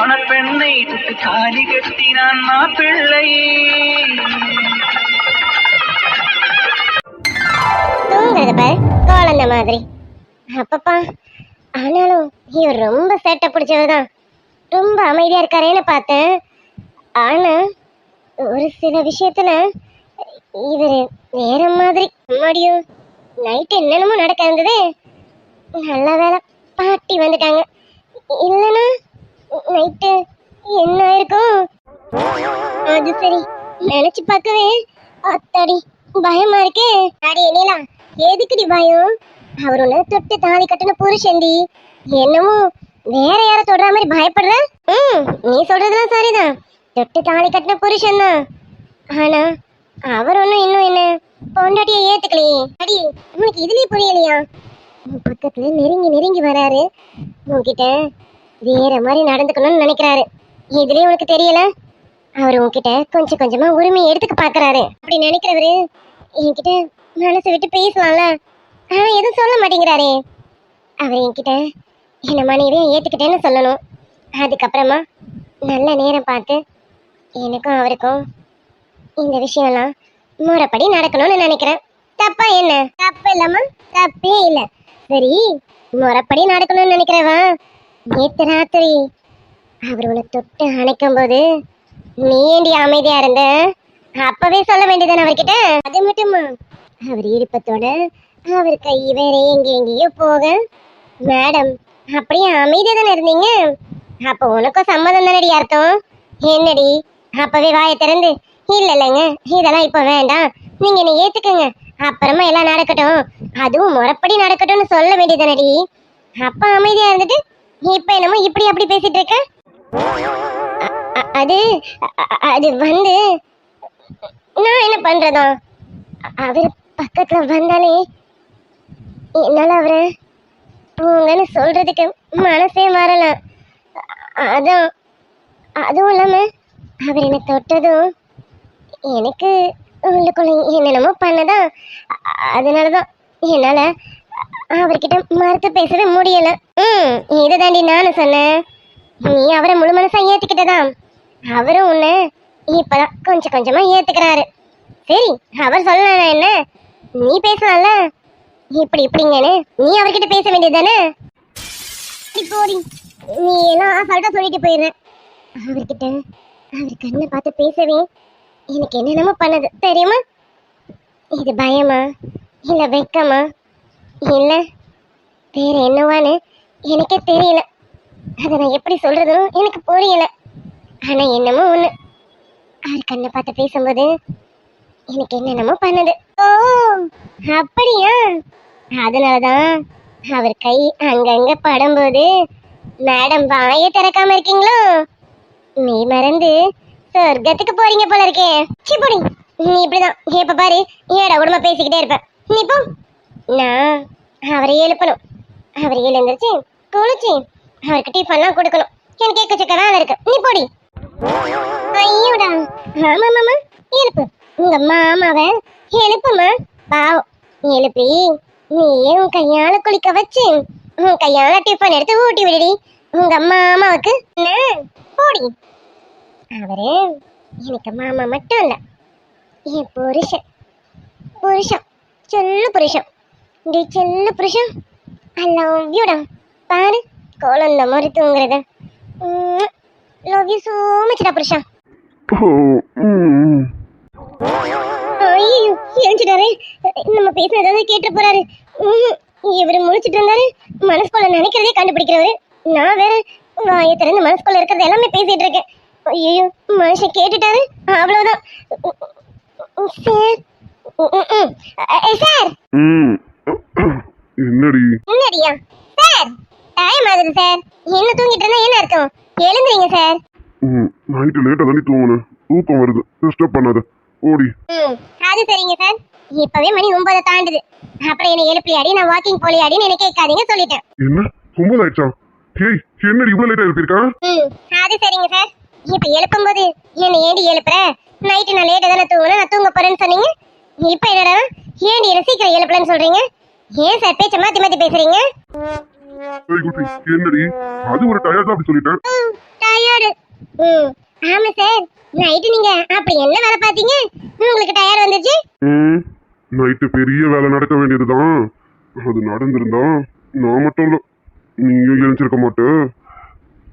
மணப்பெண்ணை தொட்டு தாலி கட்டினான் மாப்பிள்ளை. குழந்தை மாதிரி அப்பப்பா. ஆனாலும் இவர் ரொம்ப சேட்டை பிடிச்சவர்தான். ரொம்ப அமைதியா இருக்காரேன்னு பார்த்தேன். ஆனா ஒரு சில விஷயத்துல இவரு வேற மாதிரி. மறுபடியும் நைட்டு என்னென்னமோ நடக்க இருந்தது. நல்ல வேலை பாட்டி வந்துட்டாங்க. இல்லைன்னா நைட்டு என்ன இருக்கும்? அது சரி, நினைச்சு பார்க்கவே அத்தாடி பயமா இருக்கே. அடி நீலா, எதுக்குடி பயம்? அவர் ஒண்ணு தொட்டு தாலி கட்டின புருஷன்டி. என்னமோ வேற யார தொடுற மாதிரி பயப்படுற? நீ சொல்றதுலாம் சரிதான், தொட்டு தாலி கட்டின புருஷன் தான். ஆனா அவர் ஒண்ணும் இன்னும் என்ன பொண்டாட்டிய ஏத்துக்கலையே. அடி உனக்கு இதுலயே புரியலையா? பக்கத்துல நெருங்கி நெருங்கி வராரு, உன்கிட்ட வேற மாதிரி நடந்துக்கணும்னு நினைக்கிறாரு. இதுலயே உனக்கு தெரியல? அவர் உன்கிட்ட கொஞ்சம் கொஞ்சமா உரிமை எடுத்துக்க பாக்குறாரு. அப்படி நினைக்கிறவரு என்கிட்ட மனசு விட்டு பேசலாம்ல, ஆனா எதுவும் சொல்ல மாட்டேங்கிறாரே. அவர் என்கிட்ட என்ன மனைவியை ஏத்துக்கிட்டேன்னு சொல்லணும். அதுக்கப்புறமா நல்ல நேரம் பார்த்து எனக்கும் அவருக்கும் இந்த விஷயம்லாம் முறைப்படி நடக்கணும்னு நினைக்கிறேன். தப்பா என்ன? தப்பு இல்லம்மா, தப்பே இல்லை. சரி, முறைப்படி நடக்கணும்னு நினைக்கிறவா நேத்து ராத்திரி அவர் உன்னை தொட்டு அணைக்கும் போது நீ ஏண்டி அமைதியா இருந்த? அப்பவே சொல்ல வேண்டியதானே அவர்கிட்ட. அது மட்டுமா, அவர் இடுப்பத்தோட அவர் கை வேற எங்கேயோ போக மேடம் அப்படியே அமைதியா தானே இருந்தீங்க. அப்ப உனக்கும் சம்மதம் தானடி அர்த்தம்? என்னடி அப்பவே வாயை திறந்து இல்ல இல்லைங்க இதெல்லாம் இப்ப வேண்டாம், நீங்க என்ன ஏத்துக்கங்க, அப்புறமா எல்லாம் நடக்கட்டும், அதுவும் முறைப்படி நடக்கட்டும்னு சொல்ல வேண்டியதானடி. அப்ப அமைதியா இருந்துட்டு இப்ப என்னமோ இப்படி அப்படி பேசிட்டு இருக்க. அது அது வந்து நான் என்ன பண்றதா? அவர் பக்கத்துல வந்தாலே என்னால அவரை போங்கன்னு சொல்றதுக்கு மனசே வரல. அதான், அதுவும் இல்லாம அவர் என்ன தொட்டதும் எனக்கு உள்ளுக்குள்ள என்னென்னமோ பண்ணதான். அதனாலதான் என்னால அவர்கிட்ட மறுத்து பேசவே முடியல. இதை தாண்டி நானும் சொன்னேன். நீ அவரை முழு மனசா ஏத்துக்கிட்டதான். அவரும் உன்னை இப்பதான் கொஞ்சம் கொஞ்சமா ஏத்துக்கிறாரு. சரி, அவர் சொல்லலாம் என்ன, நீ பேசலாம்ல. இப்படி இப்படிங்கன்னு நீ அவர்கிட்ட பேச வேண்டியதானே. போடி, நீ எல்லாம் சொல்லிட்டா சொல்லிட்டு போயிடுற. அவர்கிட்ட அவர் கண்ணை பார்த்து பேசவே எனக்கு என்னென்னமோ பண்ணது தெரியுமா? இது பயமா இல்ல வெக்கமா இல்ல வேற என்னவான்னு எனக்கே தெரியல. அதை நான் எப்படி சொல்றதுன்னு எனக்கு புரியல. ஆனா என்னமோ ஒண்ணு, அவர் கண்ணை பார்த்து பேசும்போது எனக்கு என்னென்னமோ பண்ணுது. ஓ அப்படியா? அதனாலதான் அவர் கை அங்கங்க படும்போது மேடம் வாயை திறக்காம இருக்கீங்களோ? நீ மறந்து சொர்க்கத்துக்கு போறீங்க போல இருக்கே. சிப்படி, நீ இப்படிதான் எப்ப பாரு ஏடா உடம்ப பேசிக்கிட்டே இருப்ப. நீ போ. நான் அவரை எழுப்பணும். அவர் எழுந்திருச்சு குளிச்சு அவருக்கு டிஃபன்லாம் கொடுக்கணும். எனக்கு எக்கச்சக்க வேலை இருக்கு. நீ போடி. ஐயோடா, ஆமா மாமா எழுப்பு, உங்க மாமாவை எழுப்புமா. பாவம், எழுப்பி நீயே உன் கையால குளிக்க வச்சு உன் கையால டிஃபன் எடுத்து ஊட்டி விடுடி உங்க மாமாவுக்கு. போடி. அவரு எனக்கு மாமா மட்டும் இல்ல, என் புருஷன். புருஷன், சொல்லு புருஷன், டி சொல்லு புருஷன். ஐ லவ் யூடா. பாரு குழந்த மாதிரி தூங்குறத. லவ் யூ சோ மச்டா புருஷன். ஐயோ எழுந்துட்டாரே, நம்ம பேசுறது ஏதாவது கேட்டு போறாரு. இவரு முழிச்சிட்டு இருந்தாரு, மனசுக்குள்ள நினைக்கிறதே கண்டுபிடிக்கிறவரு. நான் வேற வாயை திறந்து மனசுக்குள்ள இருக்கிறது எல்லாமே பேசிட்டு இருக்கேன். ஐயோ மனுஷன் கேட்டுட்டாரு, அவ்வளவுதான். சார் சார் என்னடியா சார்? டைம் ஆகுது சார். என்ன தூங்கிட்டு இருந்தா என்ன அர்த்தம்? எழுந்துறீங்க சார். நைட் லேட்டா தானே தூங்குனேன், தூக்கம் வருது, டிஸ்டர்ப் பண்ணாத, ஓடி. அது சரிங்க சார், இப்பவே மணி 9 தாண்டுது. அப்புறம் என்ன எழுப்பியாடி நான் வாக்கிங் போலியாடின்னு என்ன கேட்காதீங்க சொல்லிட்டேன். என்ன 9 ஆயிடுச்சா? ஹேய், என்னடி இவ்வளவு லேட்டா எழுப்பிருக்கா? அது சரிங்க சார். இப்ப எழுப்பும்போது என்ன ஏண்டி எழுப்புற? நைட்டு நான் லேட்டா தானே தூங்குனேன், நான் தூங்க போறேன்னு சொன்னீங்க. இப்ப என்னடா ஏண்டி என்ன சீக்கிரம் எழுப்பலன்னு சொல்றீங்க? ஏன் சார் பேச்ச மாத்தி மாத்தி பேசுறீங்க? என்னடி அது ஒரு டயர்ட் அப்படி சொல்லிட்டேன். டயர்டு. ம் ஆமா சார், நைட்டு நீங்க அப்படி என்ன வேலை பார்த்தீங்க உங்களுக்கு டயர்ட் வந்துச்சு? நைட்டு பெரிய வேலை நடக்க வேண்டியதுதான். அது நடந்திருந்தா நான் மட்டும் இல்ல, நீயும் எழுந்திருக்க மாட்டேன்.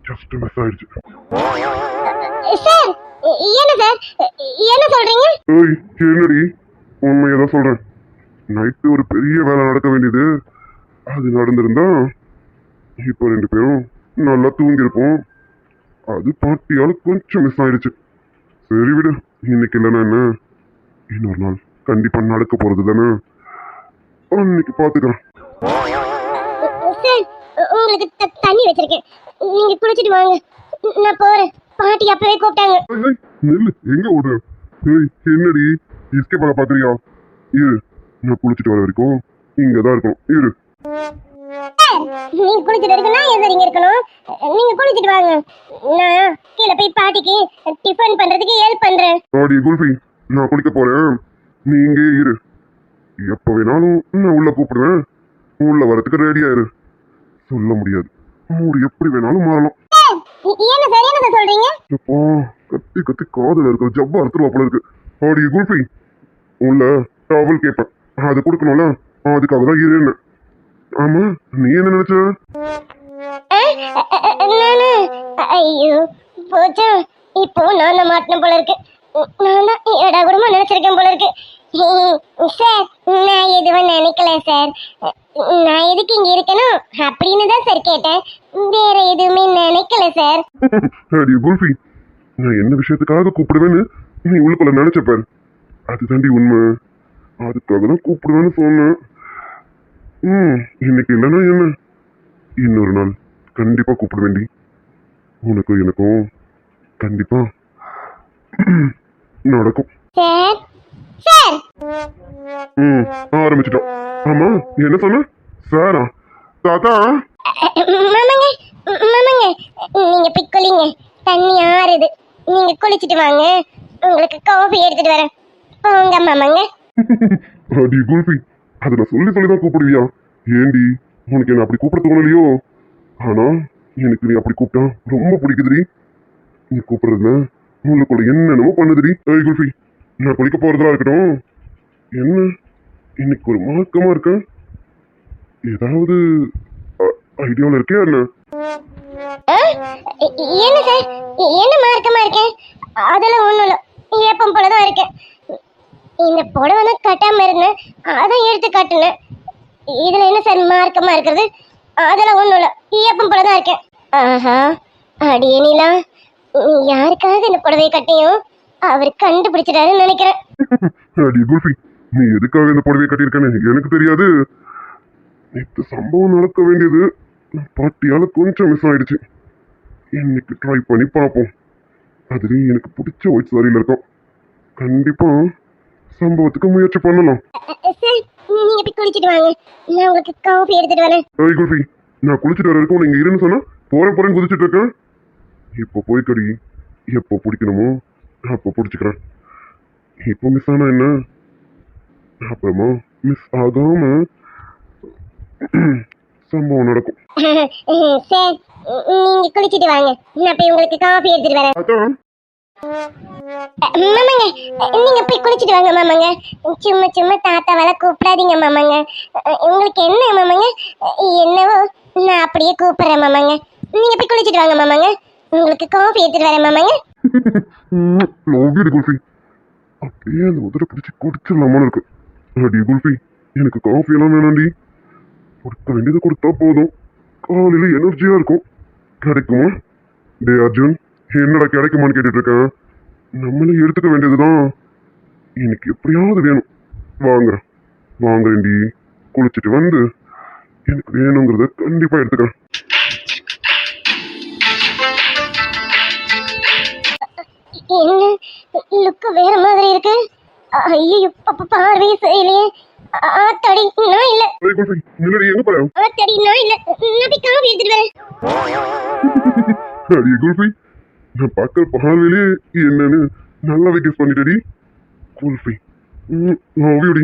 ஜஸ்ட் மிஸ் ஆயிடுச்சு. சார் என்ன சார் என்ன சொல்றீங்க? ஏய் என்னடி, உண்மையதான் சொல்றேன். நைட்டு ஒரு பெரிய வேலை நடக்க வேண்டியது, அது நடந்திருந்தா இப்போ 2 பேரும் நல்லா தூங்கியிருப்போம். அது பாட்டியால கொஞ்சம் மிஸ் ஆயிடுச்சு. சரி விடு, இன்னைக்கு இல்லைன்னா என்ன, இன்னொரு நாள் கண்டிப்பா நடக்க போறது தானே, அன்னைக்கு பாத்துக்கிறேன். சார் உங்களுக்கு தண்ணி வச்சிருக்கேன், நீங்க குளிச்சிட்டு வாங்க. நான் போறேன், பாட்டி அப்பவே கூப்பிட்டாங்க. ஏய், நெல்லு எங்க ஓடுற? ஏய் என்னடி, எஸ்கே பண்ண பாக்குறியா? இரு, நான் குளிச்சுட்டு வர வரைக்கும் இங்கதான் இருக்கணும். இரு. நீங்க குளிச்சிட்டு இருக்குன்னா எது இங்க இருக்கணும்? நீங்க குளிச்சிட்டு வாங்க, நான் கீழே போய் பாட்டிக்கு டிஃபன் பண்றதுக்கு ஹெல்ப் பண்றேன். ஆடி குல்ஃபி, நான் குளிக்க போறேன், நீ இங்கே இரு. எப்ப வேணாலும் நான் உள்ள கூப்பிடுவேன், உள்ள வரதுக்கு ரெடியா இரு. சொல்ல முடியாது, மூடு எப்படி வேணாலும் மாறலாம். என்ன சார் என்ன சொல்றீங்க? அப்பா, கத்தி கத்தி காதுல இருக்கிற ஜவ்வா அறுத்துருவா போல இருக்கு. ஆடி குல்ஃபி, உள்ள டவல் கேட்பேன், அது கொடுக்கணும்ல, அதுக்காக தான் இருன்னு. ஆமா, நீ என்ன நினைச்ச? நானு ஐயோ போச்சா, இப்போ நான் தான் மாட்டின போல இருக்கு. நான் தான் ஏடா கூடமா நினைச்சிருக்கேன் போல இருக்கு. சார் நான் எதுவும் நினைக்கல சார், நான் எதுக்கு இங்க இருக்கணும் அப்படின்னு தான் சார் கேட்டேன், வேற எதுவுமே நினைக்கல சார். அடி குல்ஃபி, நான் என்ன விஷயத்துக்காக கூப்பிடுவேன்னு நீ உள்ளுக்குள்ள நினைச்சப்பாரு, அதுதாண்டி உண்மை. அதுக்காக தான் கூப்பிடுவேன்னு சொன்னேன். இன்னைக்கு இல்லைன்னா என்ன, இன்னொரு நாள் கண்டிப்பா கூப்பிட வேண்டி. உனக்கும் எனக்கும் கண்டிப்பா நடக்கும். சார் சார் ஆரம்பிச்சிட்டோம். ஆமா, என்ன சொன்ன? சாரா? தாத்தா? மாமாங்க மாமாங்க, நீங்க போய் குளிங்க, தண்ணி ஆறுது. நீங்க குளிச்சிட்டு வாங்க, உங்களுக்கு காஃபி எடுத்துட்டு வரேன். போங்க மாமாங்க. அடி குல்ஃபி, அதை நான் சொல்லி சொல்லிதான் கூப்பிடுவியா? ஏண்டி, உனக்கு என்ன அப்படி கூப்பிட தோணலையோ? ஆனா எனக்கு நீ அப்படி கூப்பிட்டா ரொம்ப பிடிக்குதுடி. நீ கூப்பிடுறதுல உங்களுக்குள்ள என்னென்னமோ பண்ணுதுடி. ஏய் குல்ஃபி, நான் குளிக்க போறதா இருக்கட்டும், என்ன இன்னைக்கு ஒரு மார்க்கமா இருக்க? ஏதாவது ஐடியாவில் இருக்கே என்ன? என்ன சார் என்ன மார்க்கமா இருக்கேன்? அதெல்லாம் ஒண்ணும் இல்ல, ஏப்பம் போலதான் இருக்கேன். இந்த புடவை தான் கட்டாம இருந்தேன், அதான் எடுத்து காட்டுனேன். இதுல என்ன சார் மார்க்கமா இருக்கிறது? அதெல்லாம் ஒண்ணும் இல்ல, ஏப்பம் போலதான் இருக்கேன். ஆஹா, அடியே நீலா, நீ யாருக்காக இந்த புடவையை கட்டியும் அவர் கண்டுபிடிச்சிட்டாருன்னு நினைக்கிறேன். அடி குல்ஃபி, நீ எதுக்காக இந்த புடவையை கட்டியிருக்கேன்னு எனக்கு தெரியாது. இந்த சம்பவம் நடக்க வேண்டியது பாட்டியால கொஞ்சம் மிஸ் ஆயிடுச்சு. இன்னைக்கு ட்ரை பண்ணி பார்ப்போம். அதுலேயும் எனக்கு பிடிச்ச ஒயிட் சாரியில் இருக்கும். கண்டிப்பா சம்பவத்துக்கு முயற்சி பண்ணலாம். சார் நீங்க போய் குளிச்சிட்டு வாங்க, நான் உங்களுக்கு காஃபி எடுத்துட்டு வரேன். ஏய் குல்ஃபி, நான் குளிச்சுட்டு வர இருக்கும் நீங்க இருன்னு சொன்னா போறேன்னு குதிச்சுட்டு இருக்கேன். இப்போ போய்க்கடி, எப்போ பிடிக்கணுமோ அப்போ பிடிச்சிக்கிறேன். இப்போ மிஸ் ஆனா என்ன, அப்புறமா மிஸ் ஆகாம சம்பவம் நடக்கும். சார் நீங்க குளிச்சிட்டு வாங்க, நான் போய் உங்களுக்கு காஃபி எடுத்துட்டு வரேன். அதான் மாமாங்க நீங்க போய் குளிச்சிட்டு வாங்க மாமாங்க, சும்மா சும்மா தாத்தாவால கூப்பிடாதீங்க மாமாங்க. உங்களுக்கு என்ன மாமாங்க, என்னவோ நான் அப்படியே கூப்பிடுறேன் மாமாங்க. நீங்க போய் குளிச்சிட்டு வாங்க மாமாங்க, உங்களுக்கு காஃபி எடுத்துட்டு வரேன் மாமாங்க. லவ்யூ குல்ஃபி, அப்படியே அந்த உதரை பிடிச்சி குடிச்சிடலாமான்னு இருக்கு. அடி குல்ஃபி, எனக்கு காஃபி எல்லாம் வேணாண்டி, கொடுக்க வேண்டியது கொடுத்தா போதும். காலையில எனர்ஜியா இருக்கும். கிடைக்குமா? டே அர்ஜுன், என்னடா கிடைக்குமான்னு கேட்டுட்டு இருக்கேன். நம்மளே எடுத்துக்க வேண்டியதுதான். இன்னைக்கு எப்படியாவது வேணும். வாங்குறேன் வாங்குறேன்டி. குளிச்சுட்டு வந்து எனக்கு வேணுங்கிறத கண்டிப்பா எடுத்துக்கிறேன். என்ன லுக்கு வேற மாதிரி இருக்கு. ஐயோ பார்வையே சரியில்லையே. ஆத்தாடி நான் இல்ல. ஏய் குல்ஃபி, முன்னாடி எங்க போற? ஆத்தாடி நான் இல்ல, நான் போய் காஃபி எடுத்துட்டு வரேன். அடி குல்ஃபி, நான் பார்க்குற பார்வையிலே என்னன்னு நல்லாவே கெஸ் பண்ணிட்டடி. குல்ஃபி ஓவியோடி,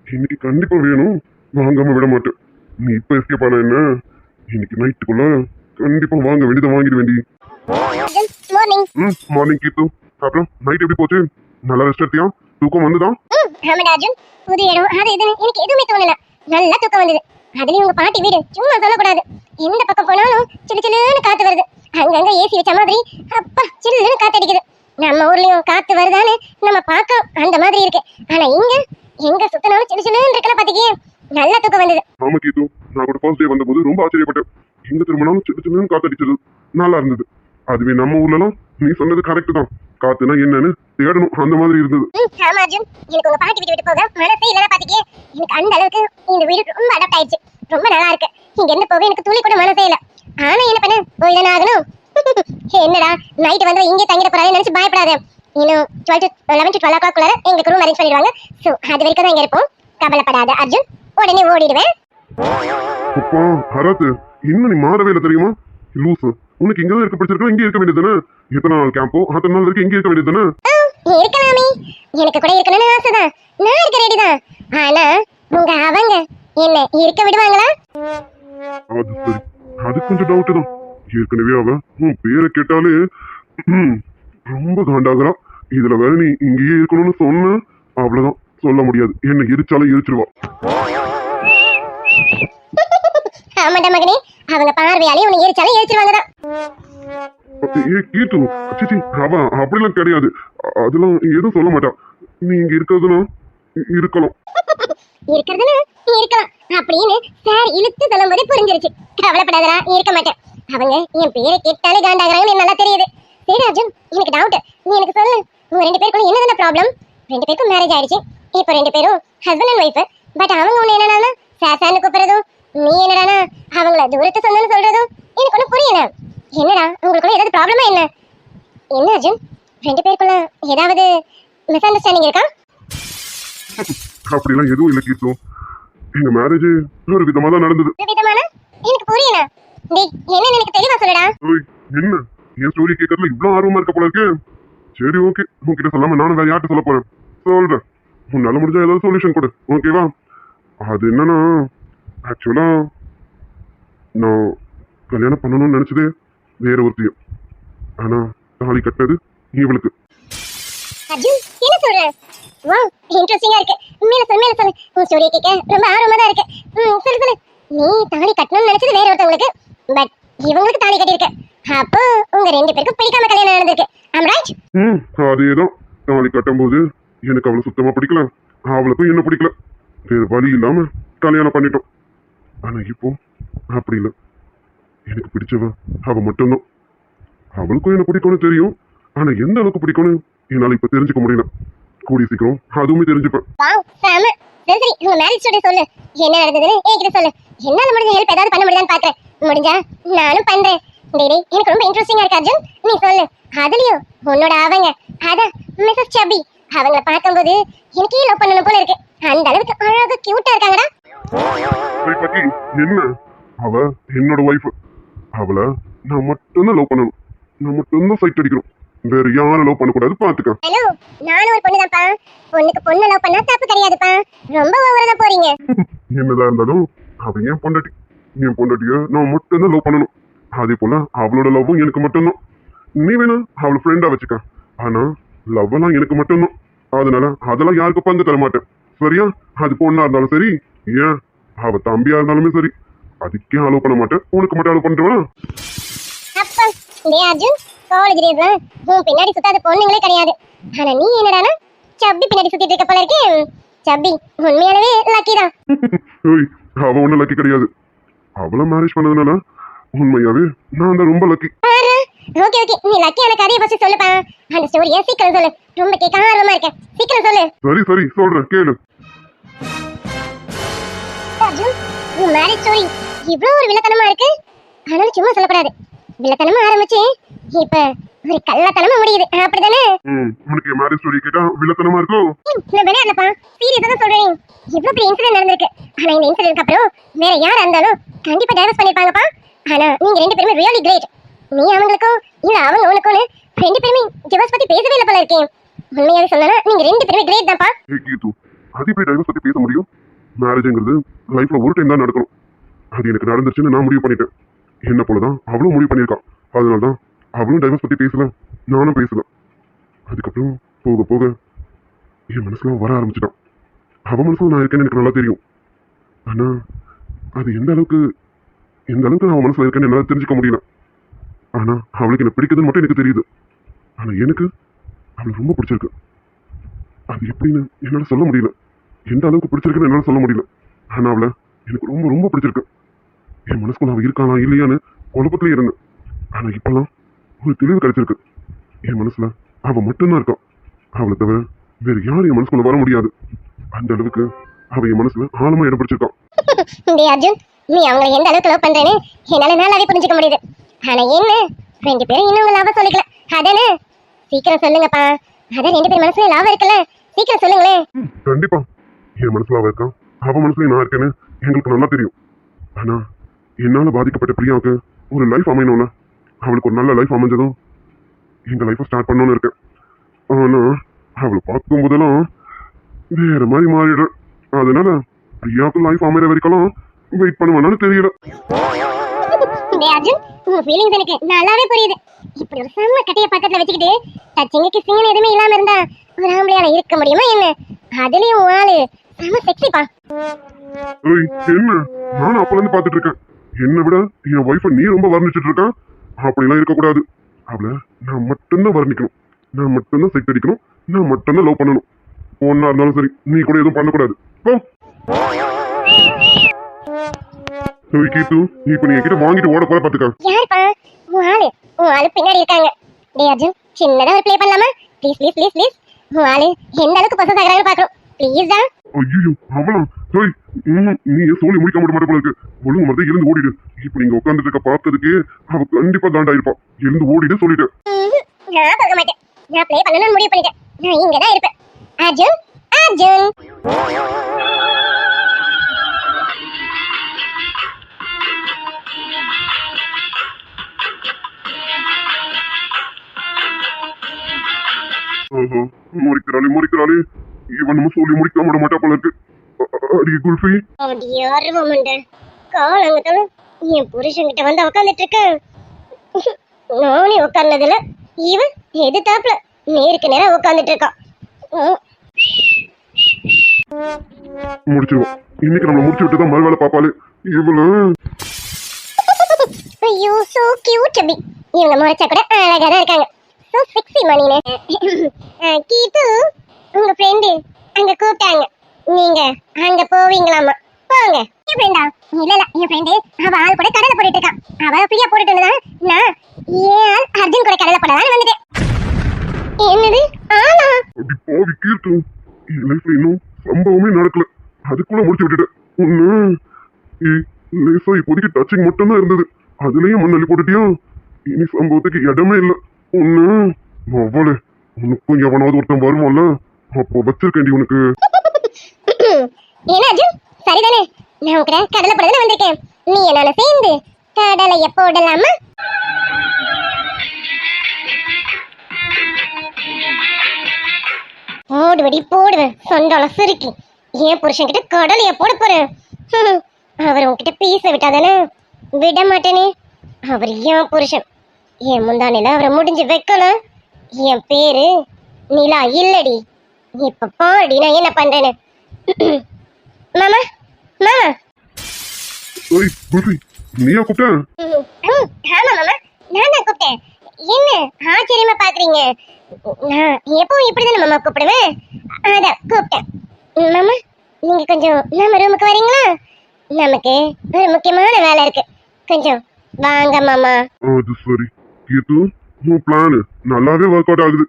இன்னைக்கு கண்டிப்பா வேணும், வாங்காம விட மாட்டேன். நீ இப்ப எஸ்கேப் ஆனா என்ன, இன்னைக்கு நைட்டுக்குள்ள கண்டிப்பா வாங்க வேண்டியதை வாங்கிட வேண்டி. மார்னிங். மார்னிங் கீத்து. அப்புறம் நைட் எப்படி போச்சு? நல்லா ரெஸ்ட் எடுத்தியா? தூக்கம் வந்துதா? ஆமாடா அர்ஜுன், புது இடம் அது இது எனக்கு எதுவுமே தோணல. நல்லா தூக்கம் வந்தது. அதுலயும் உங்க பாட்டி வீடு சும்மா சொல்லக்கூடாது. எந்த பக்கம் போனாலும் சிலு சிலுன்னு காத்து வருது. அங்கங்க ஏசி வச்ச மாதிரி அப்பா சில்லுன்னு காத்து அடிக்குது. நம்ம ஊர்லயும் காத்து வருதான்னு நம்ம பார்க்க அந்த மாதிரி இருக்கு. ஆனா இங்க எங்க சுத்தினாலும் சிலு சிலுன்னு இருக்கல பாத்தீங்க. நல்லா தூக்கம் வந்தது. ஆமா கீத்து, நான் கூட ஃபர்ஸ்ட் டே வந்தபோது ரொம்ப ஆச்சரியப்பட்டேன். எங்க திரும்பினாலும் சின்ன சின்ன காத்தடிச்சது நல்லா இருந்தது. அதுவே நம்ம ஊர்லலாம் நீ சொன்னது கரெக்ட் தான். காத்துனா என்னன்னு தேடணும், அந்த மாதிரி இருந்தது. ஆமா அர்ஜுன், எனக்கு உங்க பாட்டி வீட்டு விட்டு போக மனசே இல்ல பாத்தீங்க. எனக்கு அந்த அளவுக்கு இந்த வீடு ரொம்ப அடாப்ட் ஆயிடுச்சு. ரொம்ப நல்லா இருக்கு. இங்க இருந்து போக எனக்கு துளி கூட மனசே இல்ல. ஆனா என்ன பண்ண போய்தானே ஆகணும். என்னடா நைட் வந்து இங்கே தங்கிட போறாங்க நினைச்சு பயப்படாத. இன்னும் 11 to 12 o'clock எங்களுக்கு ரூம் அரேஞ்ச் பண்ணிடுவாங்க. சோ அது வரைக்கும் தான் இங்க இருப்போம். கவலைப்படாத அர்ஜுன், உடனே ஓடிடுவேன். அப்பா ஹராத்து, இன்னும் நீ மாறவே இல்லை தெரியுமா? லூசு, உனக்கு இங்க தான் இருக்க பிடிச்சிருக்கா? இங்கே இருக்க வேண்டியது தானே? எத்தனை நாள் கேம்போ அத்தனை நாள் வரைக்கும் இங்கே இருக்க வேண்டியது தானே? இருக்கலாமே, எனக்கு கூட இருக்கணும்னு ஆசைதான். நான் இருக்க ரெடி தான். ஆனா உங்க அவங்க என்ன இருக்க விடுவாங்களா? அது சரி, அது கொஞ்சம் டவுட் தான். ஏற்கனவே அவ உன் பேரை கேட்டாலே ரொம்ப காண்டாகிறா. இதுல வேற நீ இங்கேயே இருக்கணும்னு சொன்ன அவ்வளவுதான், சொல்ல முடியாது. என்ன எரிச்சாலும் எரிச்சிருவா. ஆமாண்டா மகனே, அவங்க பார்வையாலே உன்னை எரிச்சாலும் எரிச்சிருவாங்கதான். ஏ கீத்து, சிச்சி அவ அப்படிலாம் கிடையாது. அதெல்லாம் எதுவும் சொல்ல மாட்டா. நீ இங்க இருக்கிறதுனா இருக்கலாம். இருக்கிறதுனா இருக்கலாம் அப்படின்னு சார் இழுத்து சொல்லும்போது புரிஞ்சிருச்சு. கவலைப்படாதடா, இருக்க மாட்டேன். அவங்க என் பேரை கேட்டாலே காண்டாகிறாங்கன்னு நல்லா தெரியுது. சரி அர்ஜுன், எனக்கு டவுட். நீ எனக்கு சொல்லு, உங்க 2 பேருக்கும் என்னதான ப்ராப்ளம்? 2 பேருக்கும் மேரேஜ் ஆயிடுச்சு. இப்போ 2 பேரும் ஹஸ்பண்ட் அண்ட் ஒய்ஃப். பட் அவங்க ஒண்ணு என்னன்னா சாசான்னு கூப்பிடுறதும், நீ என்னடானா அவங்கள தூரத்து சொந்தம்னு சொல்றதும் எனக்கு ஒன்றும் புரியல. என்னடா உங்களுக்குள்ள ஏதாவது ப்ராப்ளமா என்ன? என்ன அர்ஜுன், 2 பேருக்குள்ள ஏதாவது மிஸ் அண்டர்ஸ்டாண்டிங் இருக்கா? அப்படிலாம் எதுவும் இல்லை கீத்து. எங்க மேரேஜ் ஒரு விதமா தான் நடந்தது. ஒரு விதமான எனக்கு புரியல. டேய் என்னன்னு எனக்கு தெளிவா சொல்லுடா. ஓய், என்ன என் ஸ்டோரி கேட்கறதுல இவ்வளவு ஆர்வமா இருக்க போல இருக்கு. சரி ஓகே, உன்கிட்ட சொல்லாம நானும் வேற யார்கிட்ட சொல்ல போறேன். சொல்றேன், உன்னால முடிஞ்ச ஏதாவது சொல்யூஷன் கொடு, ஓகேவா? அது என்னன்னா, ஆக்சுவலா நான் கல்யாணம் பண்ணணும்னு நினைச்சதே வேற ஒருத்தையும். ஆனா தாலி கட்டினது இவளுக்கு. அர்ஜுன் என்ன சொல்ற? வாவ், இன்ட்ரஸ்டிங்கா இருக்கு. மேல சொல்லு. உன் ஸ்டோரி கேட்க ரொம்ப ஆர்வமா தான் இருக்கு. சொல்லு. நீ தாலி கட்டணும்னு நினைச்சது வேற ஒருத்தவங்களுக்கு, பட் இவங்களுக்கு தாலி கட்டியிருக்க. அப்போ உங்க 2 பேருக்கும் பிடிக்காம கல்யாணம் நடந்திருக்கு. ஆம் ரைட்? அதேதான். தாலி கட்டும்போது எனக்கு அவளை சுத்தமா பிடிக்கல, அவளுக்கும் என்ன பிடிக்கல. வேற வழி இல்லாம கல்யாணம் பண்ணிட்டோம். ஆனா இப்போ அப்படி இல்லை. எனக்கு பிடிச்சவ அவ மட்டும்தான். அவளுக்கும் என்ன பிடிக்கும்னு தெரியும். ஆனா எந்த அளவுக்கு பிடிக்கும்னு என்னால இப்ப தெரிஞ்சுக்க முடியல. கூடிய சீக்கிரம் அதுவுமே தெரிஞ்சுப்பேன். வாவ், சாம. சரி உங்க மேரேஜ் ஸ்டோரி சொல்லு. என்ன நடந்ததுன்னு என்கிட்ட சொல்லு. என்னால முடிஞ்ச ஹெல்ப் ஏதாவது பண்ண முடியுதான்னு பாக்குறேன். முடிஞ்சா நானும் பண்றேன். டேய் எனக்கு ரொம்ப இன்ட்ரஸ்டிங்கா இருக்கு அர்ஜுன், நீ சொல்லு. அதுலயும் உன்னோட அவங்க அத மிஸ்ஸஸ் சபி, அவங்கள பார்க்கும்போது எனக்கே லவ் பண்ணணும் போல இருக்கு. அந்த அளவுக்கு அழகா கியூட்டா இருக்காங்கடா. பத்தி என்ன, அவ என்னோட ஒய்ஃப். அவளை நான் மட்டும்தான் லவ் பண்ணணும், நான் மட்டும்தான் சைட் அடிக்கணும். வேற யாரும் லவ் பண்ணக்கூடாது, பாத்துக்க. ஹலோ, நானும் ஒரு பொண்ணுதான்ப்பா. பொண்ணுக்கு பொண்ணு லவ் பண்ணா தப்பு கிடையாதுப்பா. ரொம்ப ஓவரா தான் போறீங்க. என்னதான் இருந்தாலும் அவ என் பொண்டாட்டி. என் பொண்டாட்டிய நான் மட்டும்தான் லவ் பண்ணணும். அதே போல அவளோட லவ்வும் எனக்கு மட்டும்தான். நீ வேணா அவளை ஃப்ரெண்டா வச்சுக்க, ஆனா லவ் எல்லாம் எனக்கு மட்டும்தான். அதனால அதெல்லாம் யாருக்கு பங்கு தர மாட்டேன், சரியா? அது பொண்ணா இருந்தாலும் சரி, ஏன் அவ தம்பியா இருந்தாலுமே சரி, அதுக்கே அலோவ் பண்ண மாட்டேன். உனக்கு மட்டும் அலோவ் பண்ணிட்டுவா? அப்பா டேய் அர்ஜுன், காலேஜ் டேஸ்ல உன் பின்னாடி சுத்தாத பொண்ணுங்களே கிடையாது. ஆனா நீ என்னடானா சப்பி பின்னாடி சுத்திட்டு இருக்க போல இருக்கே. சப்பி உண்மையானவே லக்கி தான். ஏய், அவ ஒன்னும் லக்கி கிடையாது. அவளை மேரேஜ் பண்ணதுனால உண்மையாவே நான் தான் ரொம்ப லக்கி. ஓகே நீ லக்கியான கதையை ஃபர்ஸ்ட் சொல்லுப்பா. அந்த ஸ்டோரியை சீக்கிரம் சொல்லு. ரொம்ப கேட்க ஆர்வமா இருக்கேன். சீக்கிரம் சொல்லு. சரி சொல்றேன், கேளு. அர்ஜுன், உன் மேரேஜ் ஸ்டோரி இவ்வளவு ஒரு வில்லத்தனமா இருக்கு. ஆனாலும் சும்மா சொல்லக்கூடாது. வில்லத்தனமா ஆரம்பிச்சு இப்ப ஒரு கள்ளத்தனமா முடியுது, அப்படிதானே? உனக்கு மேரேஜ் ஸ்டோரி கேட்டா வில்லத்தனமா இருக்கும். நான் விளையாடலப்பா, சீரியஸா தான் சொல்றேன். இவ்வளவு பெரிய இன்சிடென்ட் நடந்திருக்கு. ஆனா இந்த இன்சிடென்ட்க்கு அப்புறம் வேற யாரா இருந்தாலும் கண்டிப்பா டைவர்ஸ் பண்ணிருப்பாங்கப்பா. ஆனா நீங்க 2 பேருமே ரியலி கிரேட். நீ அவங்களுக்கும் இல்ல அவங்க உனக்கும் 2 பேருமே டிவோர்ஸ் பத்தி பேசவே இல்ல போல இருக்கேன். உண்மையாவே சொல்லனா நீங்க 2 பேருமே கிரேட் தான்ப்பா. ஏய் கீது, அது எப்படி டைவர்ஸ் பத்தி பேச முடியும்? மேரேஜ்ங்கிறது லைஃப்ல ஒரு டைம் தான் நடக்கணும். அது எனக்கு நடந்துச்சுன்னு நான் முடிவு பண்ணிட்டேன். என்ன போலதான் அவளும் முடிவு பண்ணியிருக்கான். அதனாலதான் அவளும் டைவர்ஸ் பத்தி பேசல, நானும் பேசல. அதுக்கப்புறம் போக போக என் மனசுல வர ஆரம்பிச்சிட்டான். அவ மனசுல நான் இருக்கேன்னு எனக்கு நல்லா தெரியும். ஆனா அது எந்த அளவுக்கு நான் அவன் மனசுல இருக்கேன்னு என்னால தெரிஞ்சுக்க முடியல. ஆனா அவளுக்கு என்ன பிடிக்குதுன்னு மட்டும் எனக்கு தெரியுது. ஆனா எனக்கு அவளுக்கு ரொம்ப பிடிச்சிருக்கு. அது எப்படின்னு என்னால சொல்ல முடியல. எந்த அளவுக்கு பிடிச்சிருக்குன்னு என்னால சொல்ல முடியல. ஆனா அவளை எனக்கு ரொம்ப ரொம்ப பிடிச்சிருக்கு. என் மனசுக்குள்ள அவ இருக்கானா இல்லையான்னு குழப்பத்திலே இருந்தேன். ஆனா இப்பெல்லாம் ஒரு தெளிவு கிடைச்சிருக்கு. என் மனசுல அவ மட்டும்தான் இருக்கான். அவளை தவிர வேற யாரும் என் மனசுக்குள்ள வர முடியாது. அந்த அளவுக்கு அவ என் மனசுல ஆழமா இடம் பிடிச்சிருக்கான். டேய் அர்ஜுன், நீ அவங்களை எந்த அளவுக்கு லவ் பண்றேன்னு என்னால நல்லாவே புரிஞ்சுக்க முடியுது. ஆனா என்ன, 2 பேரும் இன்னும் உங்க லவ் சொல்லிக்கல அதானே? சீக்கிரம் சொல்லுங்கப்பா. அதான் 2 பேர் மனசுல லவ் இருக்குல்ல, சீக்கிரம் சொல்லுங்களேன். கண்டிப்பா என் மனசுல அவ இருக்கான், அவ மனசுல நான் இருக்கேன்னு எங்களுக்கு நல்லா தெரியும். ஆனா என்னால பாதிக்கப்பட்ட பிரியாவுக்கு ஒரு லைஃப் அமையணும்ல. அவளுக்கு ஒரு நல்ல லைஃப் அமைஞ்சதும் எங்க லைஃபை ஸ்டார்ட் பண்ணணும்னு இருக்கேன். ஆனா அவளை பார்க்கும் போதெல்லாம் வேற மாதிரி மாறிடுறேன். அதனால பிரியாவுக்கு லைஃப் அமைற வரைக்கும் வெயிட் பண்ணுவானு தெரியல. டேய் அர்ஜுன், உங்க ஃபீலிங்ஸ் எனக்கு நல்லாவே புரியுது. இப்படி ஒரு செம்ம கட்டைய பக்கத்துல வச்சுக்கிட்டு டச்சிங்க கிசிங்னு எதுவுமே இல்லாம இருந்தா ஒரு ஆம்பளையால இருக்க முடியுமா என்ன? அதுலயும் உன் ஆளு செம்ம செக்ஸிப்பா. ஏய் என்ன, நானும் அப்பல இருந்து பாத்துட்டு இருக்கேன். என்னை விட என் ஒய்ஃபை நீ ரொம்ப வர்ணிச்சிட்டு இருக்க. அப்படிலாம் இருக்கக்கூடாது. அவளை நான் மட்டும்தான் வர்ணிக்கணும், நான் மட்டும்தான் செக் அடிக்கணும், நான் மட்டும்தான் லவ் பண்ணணும். ஒன்னா இருந்தாலும் சரி, நீ கூட எதுவும் பண்ணக்கூடாது. கீத்து, இப்ப நீ என்கிட்ட வாங்கிட்டு ஓட போற பாத்துக்க. யாருப்பா உன் ஆளு பின்னாடி இருக்காங்க. டேய் அர்ஜுன், சின்னதா ஒரு ப்ளே பண்ணலாமா? Please please please please. உன் ஆளு எந்த அளவுக்கு பொசஸ் ஆகுறாங்கன்னு பாக்குறோம். ப்ளீஸ் டா. ஐயோ அவளா? சரி நீ சொல்லி முடிக்க மாட்ட போல இருக்கு. ஒழுங்கு மாதிரி இருந்து ஓடிடு. இப்ப நீங்க உட்காந்துட்டு இருக்க பார்த்ததுக்கு அவ கண்டிப்பா காண்டா இருப்பா. இருந்து ஓடிடு சொல்லிட்டு. நான் போக மாட்டேன். நான் ப்ளே பண்ணணும்னு முடிவு பண்ணிட்டேன். நான் இங்க தான் இருப்பேன். அர்ஜுன் அர்ஜுன். முறிக்கிறாளே இவன் நம்ம சொல்லி முடிக்க விட மாட்டா போல இருக்கு. அடி குல்ஃபி, அடியாரு மமண்ட காலங்கத்துல என் புருஷன்கிட்ட வந்து உட்காந்துட்டு இருக்கேன். நானே உட்கார்ந்ததுல இவன் எதிர்த்தாப்புல நேருக்கு நேரம் உட்காந்துட்டு இருக்கான். முடிச்சிருவோம். இன்னைக்கு நம்மள முடிச்சு விட்டு தான் மறுவேளை பாப்பாளு இவளு. ஐயோ சோ கியூட் அபி. இவங்க முறைச்சா கூட அழகா தான் இருக்காங்க. So sexy மணினே. கீது, உங்க ஃப்ரெண்டு அங்க கூப்பிட்டாங்க. நீங்க அங்க போவீங்களாமா? போங்க. என் ஃப்ரெண்டா? இல்ல என் ஃப்ரெண்டு அவ ஆள் கூட கடலை போட்டுட்டு இருக்கான். அவ ஃப்ரீயா போட்டுட்டு இருந்தா நான் ஏன் அர்ஜுன் கூட கடலை போடலான்னு வந்துட்டேன். என்னது ஆனா? அப்படி போவி கீர்த்து, என் லைஃப்ல இன்னும் சம்பவமே நடக்கல, அதுக்குள்ள முடிச்சு விட்டுட்டேன். ஒண்ணு லேசா இப்போதைக்கு டச்சிங் மட்டும் தான் இருந்தது, அதுலயும் மண்ணள்ளி போட்டுட்டியா? இனி சம்பவத்துக்கு இடமே இல்லை. ஒண்ணு அவ்வளவு உனக்கும் எவனாவது ஒருத்தன் வருமான்ல, அப்போ வச்சிருக்கேன் உனக்கு. என்ன அர்ஜுன், சரிதானே? நான் உங்க கடலை போடதானே வந்திருக்கேன். நீ என்ன சேர்ந்து கடலைய போடலாமா? போடுவடி போடுவேன் சொண்டால சிரிக்கி. ஏன் புருஷன் கிட்ட கடலைய போட போறேன்? அவர் உன்கிட்ட பேச விட்டாதானே? விட மாட்டேனே. அவர் ஏன் புருஷன். என் முந்தானில அவரை முடிஞ்சு வைக்கணும். என் பேரு நிலா இல்லடி. இப்ப பாடி நான் என்ன பண்றேன்னு. மாமா மாமா. நீயா கூப்பிட்ட? ஆமா மாமா, நான் தான் கூப்பிட்டேன். என்ன ஆச்சரியமா பாக்குறீங்க? நான் எப்பவும் இப்படிதானே மாமா கூப்பிடுவேன், அதான் கூப்பிட்டேன். மாமா நீங்க கொஞ்சம் நம்ம ரூமுக்கு வரீங்களா? நமக்கு ஒரு முக்கியமான வேலை இருக்கு, கொஞ்சம் வாங்க மாமா. அது சரி கீது, உன் பிளான் நல்லாவே ஒர்க் அவுட் ஆகுது.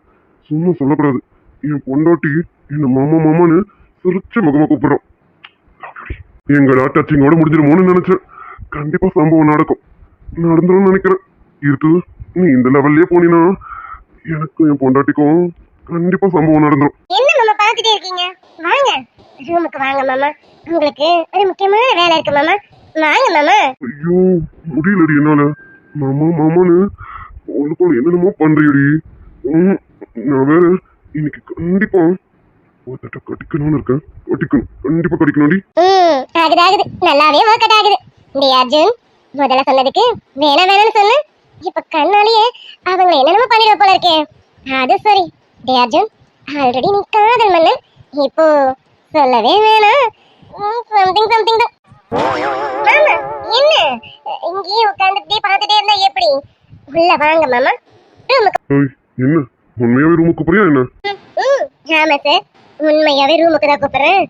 சும்மா சொல்லக்கூடாது. என் பொண்டாட்டி என்ன மாமா மாமான்னு சிரிச்ச முகமா கூப்பிடுறோம். எங்களா டச்சிங்கோட முடிஞ்சிருமோன்னு நினைச்சேன். கண்டிப்பா சம்பவம் நடக்கும், நடந்துடும் நினைக்கிறேன். இருக்கு, நீ இந்த லெவல்லயே போனீனா எனக்கும் என் பொண்டாட்டிக்கும் கண்டிப்பா சம்பவம் நடந்துடும். என்ன மாமா பாத்துட்டே இருக்கீங்க? வாங்க ரூமுக்கு வாங்க மாமா, உங்களுக்கு ஒரு முக்கியமான வேலை இருக்கு மாமா. வாங்க மாமா. ஐயோ முடியலடி என்னால. மாமா மாமான்னு உங்களுக்குள்ள என்னென்னமோ பண்றியடி. நான் வேற இன்னைக்கு கண்டிப்பா ஒருத்தட்ட கட்டிக்கணும்னு இருக்கேன். கட்டிக்கணும், கண்டிப்பா கட்டிக்கணும்டி. ஆகுது ஆகுது, நல்லாவே ஒர்க் அவுட் ஆகுது. டேய் அர்ஜுன், முதல்ல சொன்னதுக்கு வேணாம்னு சொன்ன. இப்ப கண்ணாலேயே அவங்களை என்னென்னமோ பண்ணிட போல இருக்கே. அது சரி. டே அர்ஜுன், ஆல்ரெடி நீ காதல் மன்னன், இப்போ சொல்லவே வேணாம். சம்திங் சம்திங் தான். மாமா என்ன இங்கேயே உட்காந்துட்டே பார்த்துட்டே இருந்தா எப்படி? உள்ள வாங்க மாமா, ரூமுக்கு. ஏய், என்ன உண்மையாவே ரூமுக்கு போறியா என்ன? ஆமா சார், உண்மையாவே ரூமுக்கு தான் கூப்பிடுறேன்.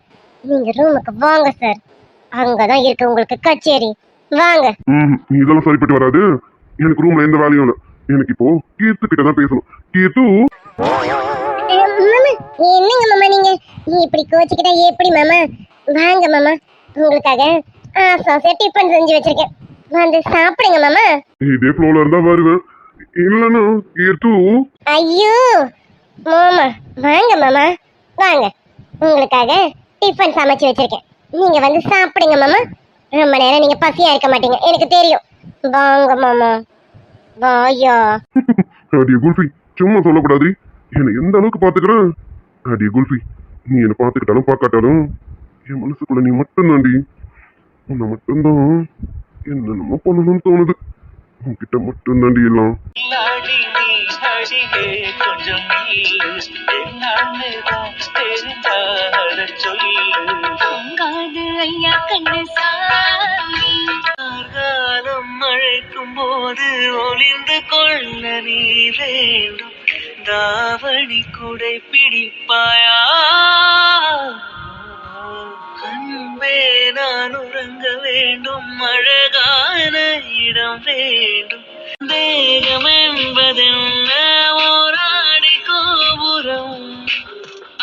நீங்க ரூமுக்கு வாங்க சார், அங்கதான் இருக்கு உங்களுக்கு கச்சேரி. வாங்க. நீ இதெல்லாம் சரிப்பட்டு வராது. எனக்கு ரூம்ல எந்த வேலையும் இல்லை. எனக்கு இப்போ கீர்த்து கிட்ட தான் பேசணும். கீர்த்து. மாமா என்னங்க மாமா நீங்க இப்படி கோச்சிக்கிட்டா எப்படி மாமா? வாங்க மாமா, உங்களுக்காக ஆசாசியா டிஃபன் செஞ்சு வச்சிருக்கேன், வந்து சாப்பிடுங்க மாமா. இதே ஃப்ளோல இருந்தா வருவேன், இல்லன்னா கீர்த்து. ஐயோ மாமா, வாங்க மாமா வாங்க, உங்களுக்காக டிஃபன் சமைச்சு வச்சிருக்கேன், நீங்க வந்து சாப்பிடுங்க மாமா. ரொம்ப நேரம் நீங்க பசியா இருக்க மாட்டீங்க எனக்கு தெரியும். வாங்க மாமா, வாயா. அடியே குல்ஃபி, சும்மா சொல்லக்கூடாது. என்னை எந்த அளவுக்கு பாத்துக்கிறேன். அடியே குல்ஃபி, நீ என்னை பாத்துக்கிட்டாலும் பார்க்காட்டாலும் என் மனசுக்குள்ள நீ மட்டும் தாண்டி. உன்னை மட்டும்தான் என்னென்னமோ பண்ணணும்னு தோணுது. உன்கிட்ட மட்டும் தாண்டி எல்லாம். இல்லாடி நீ அடியே கொஞ்சம் நீ எல்லாமேதான் தெரிந்தாட சொல்லு. பொங்காது ஐயா கண்ணு சாமி, காலம் அழைக்கும் போது ஒளிந்து கொள்ள நீ வேண்டும். தாவணி குடை பிடிப்பாயா? அன்பே நான் உறங்க வேண்டும், அழகான இடம் வேண்டும். தேகம் என்பதென்ன ஓராடி கோபுரம்,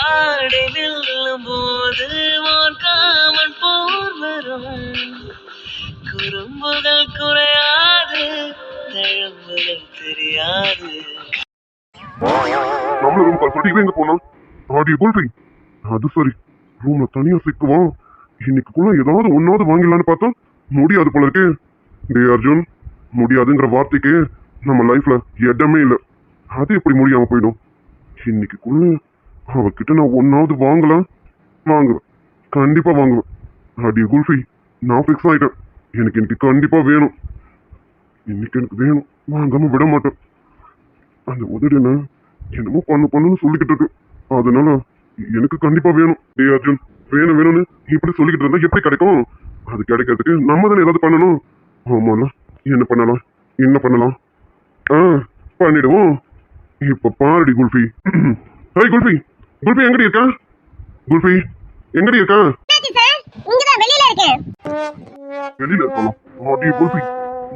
ஆடை நில்லும் போது ஓர் காமன் போர் வரும். குறும்புகள் குறையாது, தழும்புகள் தெரியாது. நம்மள ரூம் கால் பண்ணிட்டு எங்க போனா? ஆடிய குல்ஃபி. அது சரி, ரூம்ல தனியா சிக்குவான். இன்னைக்குள்ள ஏதாவது ஒன்னாவது வாங்கிடலான்னு பார்த்தா முடியாது போல இருக்கு. டே அர்ஜுன், முடியாதுங்கிற வார்த்தைக்கு நம்ம லைஃப்ல இடமே இல்லை. அது எப்படி முடியாம போயிடும்? இன்னைக்குள்ள அவகிட்ட நான் ஒன்னாவது வாங்கலாம், வாங்குவேன், கண்டிப்பா வாங்குவேன். அடிய குல்ஃபி, நான் ஃபிக்ஸ் ஆயிட்டேன். எனக்கு இன்னைக்கு கண்டிப்பா வேணும். இன்னைக்கு எனக்கு வேணும், வாங்காம விட மாட்டேன். அந்த உதடு என்ன என்னமோ பண்ணுன்னு சொல்லிக்கிட்டு இருக்கு. அதனால எனக்கு கண்டிப்பா வேணும். டே அர்ஜுன், வேணும் வேணும்னு இப்படி சொல்லிக்கிட்டு இருந்தா எப்படி கிடைக்கும்? அது கிடைக்கிறதுக்கு நம்ம தானே ஏதாவது பண்ணணும். ஆமால, என்ன பண்ணலாம், என்ன பண்ணலாம்? பண்ணிடுவோம். இப்ப பாருடி குல்ஃபி. ஹேய் குல்ஃபி, குல்ஃபி எங்கடி இருக்கா? குல்ஃபி எங்கடி இருக்கா? வெளியில இருக்கேன். வெளியில இருக்கணும். ஆடி குல்ஃபி,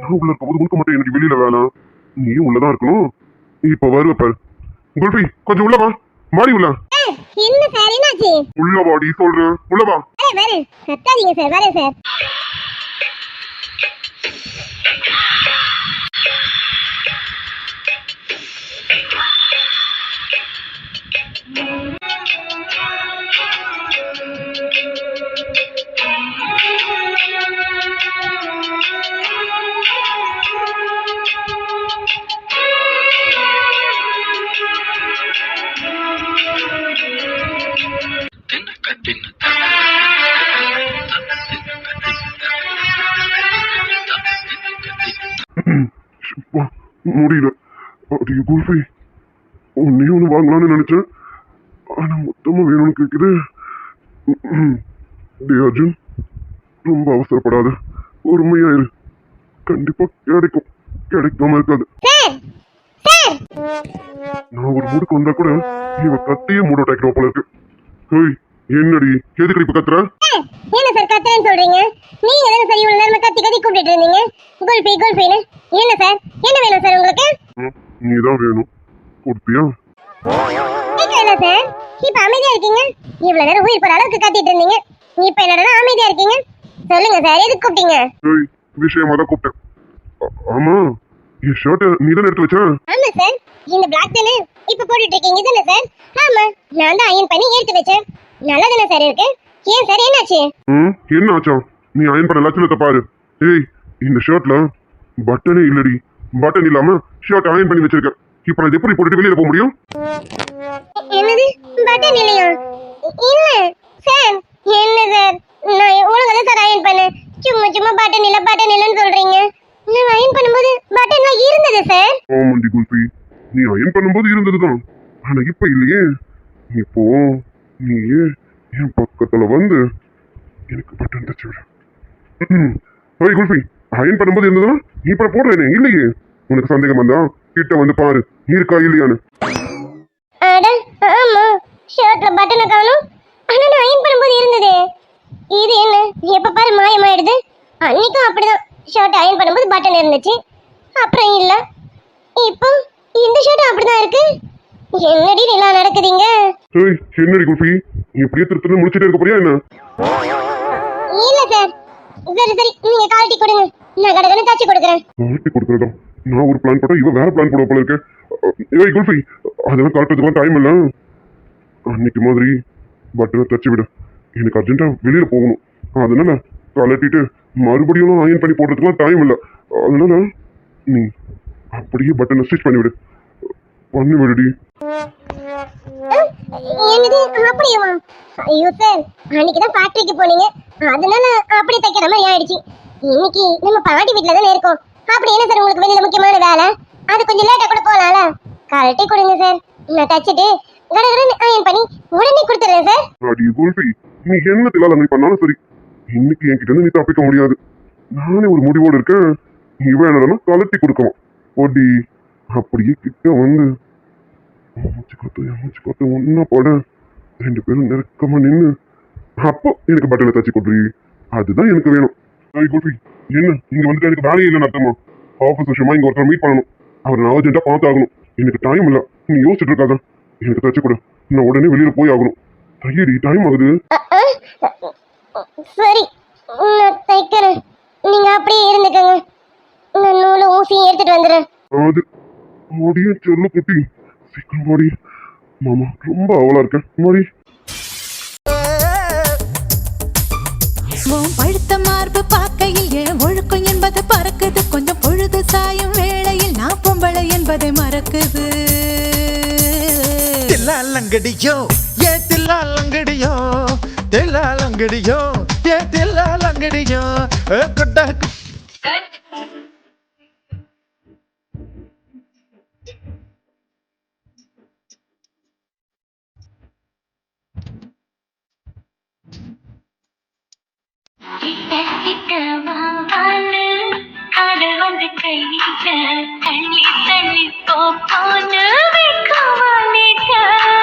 நான் உள்ள இருக்கும்போது முழுக்க மட்டும் எனக்கு வெளியில வேணாம், நீயும் உள்ளதான் இருக்கணும். இப்ப வருவ பாரு. குல்ஃபி கொஞ்சம் உள்ள வா, மாடி உள்ள. என்ன சார் என்னாச்சு? உள்ள வாடி சொல்றேன், உள்ள வா. வரேன், கத்தாதீங்க சார், வரேன் சார். முடியல. அடிய குல்ஃபி, ஒன்னே ஒண்ணு வாங்கலாம்னு நினைச்சேன், ஆனா மொத்தமா வேணும்னு கேக்குது. டே அர்ஜுன், ரொம்ப அவசரப்படாத, பொறுமையாயிரு. கண்டிப்பா கிடைக்கும், கிடைக்காம இருக்காது. நான் ஒரு மூடுக்கு வந்தா கூட இவ கத்தியே மூட டைக்கிறோம் போல இருக்கு. ஹேய், என்னடி எதுக்கு இப்ப கத்துற? என்ன சார் கத்துறேன்னு சொல்றீங்க? நீங்க தானே சரி இவ்வளவு நேரமா கத்தி கத்தி கூப்பிட்டு இருந்தீங்க குல்ஃபி குல்ஃபின்னு. என்ன சார், என்ன வேணும் சார் உங்களுக்கு? நீதான் வேணும், கொடுப்பியா? என்ன சார் இப்ப அமைதியா இருக்கீங்க? இவ்வளவு நேரம் உயிர் போற அளவுக்கு கத்திட்டு இருந்தீங்க, இப்ப என்னடா அமைதியா இருக்கீங்க? சொல்லுங்க சார், எதுக்கு கூப்பிட்டீங்க? ஹேய், விஷயமா தான் கூப்பிட்டேன். ஆமா, என் ஷர்ட்டை நீ தான் எடுத்து வச்ச? ஆமா சார், இந்த பிளாக் தானே இப்ப போட்டுட்டு இருக்கீங்க தானே சார்? ஆமா, நான் தான் அயன் பண்ணி எடுத்து வச்சேன். நல்லா தானே சார் இருக்கு. ஏன் சார் என்னாச்சு? என்ன ஆச்சா? நீ அயன் பண்ண லட்சணத்தை பாரு. ஏய், இந்த ஷர்ட்ல பட்டனே இல்லடி. பட்டன் இல்லாம ஷர்ட் அயன் பண்ணி வச்சிருக்கேன். இப்ப நான் எப்படி போட்டுட்டு வெளியில போக முடியும்? என்னது பட்டன் இல்லையா? இல்ல சார், என்ன சார், நான் ஒழுங்கா சார் அயன் பண்ணேன். சும்மா சும்மா பட்டன் இல்லன்னு சொல்றீங்க. நான் அயன் பண்ணும்போது பட்டன்லாம் இருந்தது பண்ணும்போது இருந்ததுதான். ஆனா இப்ப இல்லையே. இப்போ நீ என் பக்கத்துல வந்து எனக்கு பட்டன் தச்சு விட. ஓய் குல்ஃபி, அயன் பண்ணும்போது இருந்ததுன்னா நீ இப்ப போடுறேனே இல்லையே. உனக்கு சந்தேகம் வந்தா கிட்ட வந்து பாரு இருக்கா இல்லையான்னு. அட ஆமா, ஷர்ட்ல பட்டனை காணும். ஆனா நான் அயன் பண்ணும்போது இருந்ததே. இது என்ன எப்ப பாரு மாயமாயிடுது. அன்னைக்கும் அப்படிதான், ஷர்ட் அயன் பண்ணும்போது பட்டன் இருந்துச்சு, அப்புறம் இல்ல. இப்போ இந்த ஷர்ட் அப்படிதான் இருக்கு. என்னடி நிலா நடக்குதுங்க? ஏய் என்னடி குல்ஃபி, நீ இப்படியே திருத்தணும் முடிச்சிட்டே இருக்க போறியா என்ன? இல்ல சார். சரி சரி, நீங்க கால்ட்டி கொடுங்க, நான் கடகடன்னு தச்சு கொடுக்குறேன். கழட்டி கொடுக்குறதா? நான் ஒரு பிளான் போட்டா இவ வேற பிளான் போட போல இருக்கு. ஏய் குல்ஃபி, அதெல்லாம் கரெக்டுக்கு டைம் இல்ல. அன்னைக்கு மாதிரி பட்டனை தச்சு விடு. எனக்கு அர்ஜென்ட்டா வெளியில போகணும். அதனால கலட்டிட்டு மறுபடியும் அயன் பண்ணி போடுறதுக்குலாம் டைம் இல்லை. அதனால நீ அப்படியே பட்டனை ஸ்டிச் பண்ணி விடு. பண்ணி விடுடி. என்னது அப்படியேவா? ஐயோ சார், அன்னைக்கு தான் ஃபேக்டரிக்கு போனீங்க, அதனால அப்படி தைக்கிற மாதிரி ஆயிடுச்சு. இன்னைக்கு நம்ம பாட்டி வீட்ல தானே இருக்கோம். அப்படி என்ன சார் உங்களுக்கு வெளியில முக்கியமான வேலை? அது கொஞ்சம் லேட்டா கூட போகலாம்ல. கழட்டி கொடுங்க சார், நான் தச்சுட்டு கடகடன்னு அயன் பண்ணி உடனே கொடுத்துறேன் சார். அடி குல்ஃபி, நீ என்ன தில்லாலங்கடி பண்ணாலும் சரி, இன்னைக்கு என்கிட்ட இருந்து நீ தப்பிக்க முடியாது. நானே ஒரு முடிவோடு இருக்கேன். இவன் என்னன்னா கலட்டி கொடுக்கணும். ஓடி அப்படியே கிட்ட வந்து மூச்சு கொத்து ஒன்னா போட ரெண்டு பேரும் நெருக்கமா நின்று அப்போ எனக்கு பட்டனை தச்சு கொடுறீ. அதுதான் எனக்கு வேணும். குல்ஃபி, என்ன இங்க வந்துட்டு எனக்கு வேலையே இல்லைன்னு அர்த்தமா? ஆஃபீஸ் விஷயமா இங்க ஒருத்தர் மீட் பண்ணணும். அவர் நான் அர்ஜென்ட்டா பார்த்தாகணும். எனக்கு டைம் இல்லை. நீ யோசிச்சுட்டு இருக்காத. எனக்கு தச்சு கொடு, நான் உடனே வெளியில போய் ஆகணும். தையடி, டைம் ஆகுது. சரி, நான் தைக்கிறேன், நீங்க அப்படியே இருந்துக்கங்க. நான் நூலும் ஊசியும் எடுத்துட்டு வந்துடுறேன். அது ஓடிய செல்லு குட்டி, சீக்கிரம் ஓடி. மாமா ரொம்ப அவலா இருக்கேன் மோடி. பழுத்த மார்பு பார்க்கையில் என் ஒழுக்கம் என்பது பறக்குது. கொஞ்சம் பொழுது சாயும் வேளையில் நான் பொம்பளை என்பதை மறக்குது. தில்லாலங்கடியோ ஏ தில்லாலங்கடியோ, தில்லாலங்கடியோ ஏ தில்லாலங்கடியோ கொட்டா. காதல் வந்து கையிட்ட தள்ளி தள்ளி போப்பா.